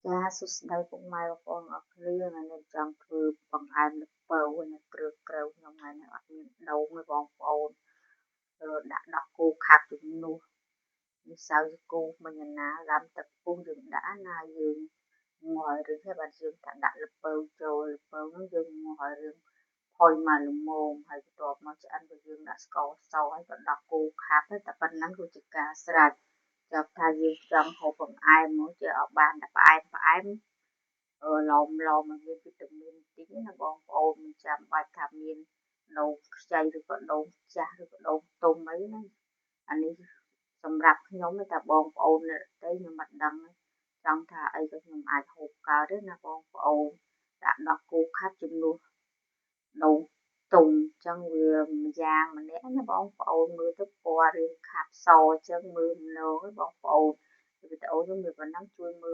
ចាសួស្តីពុកម៉ែបងប្អូនអរគ្នាថ្ងៃនេះចង់ធ្វើបង្អែមល្ពៅហើយគ្រឿងក្រៅខ្ញុំថ្ងៃនេះអត់មានដូងទេបងប្អូនដាក់ដក់គោខាប់ជំនួសនេះសៅគោមិញណាដាំទឹកពុះយើងដាក់ណាយើងងាស់ឲ្យរីកហើយបាទយើងដាក់ល្ពៅចូលល្ពៅហ្នឹងយើងងាស់ឲ្យរឿងផុយមកល្មមហើយបន្ទាប់មកឆ្អិនយើងដាក់ស្ករសហើយក៏ដក់គោខាប់តែប៉ុណ្ណឹងគឺជាការស្រេចចាប់ថាយើងចង់ហូបបង្អែមមកជាអត់បានតែផ្អែមឡមឲ្យមានវីតាមីនតិចណាបងប្អូនមិនចាំបាច់ថាមានដូងខ្ចីឬក៏ដូងចាស់ឬក៏ដូងទុំអីណាអានេះសម្រាប់ខ្ញុំតែបងប្អូនអ្នកដទៃខ្ញុំមិនដឹងចង់ថាអីក៏ខ្ញុំអាចហូបកើតទេណាបងប្អូនដាក់ដក់គោខាប់ជំនួសដូងទុំអញ្ចឹងវាម្យ៉ាងម្នាក់ណាបងប្អូនមើលទៅពណ៌រាងខាប់សអញ្ចឹងមើលម្លងបងប្អូនវីដេអូខ្ញុំមានប៉ុណ្ណឹងជួយមើល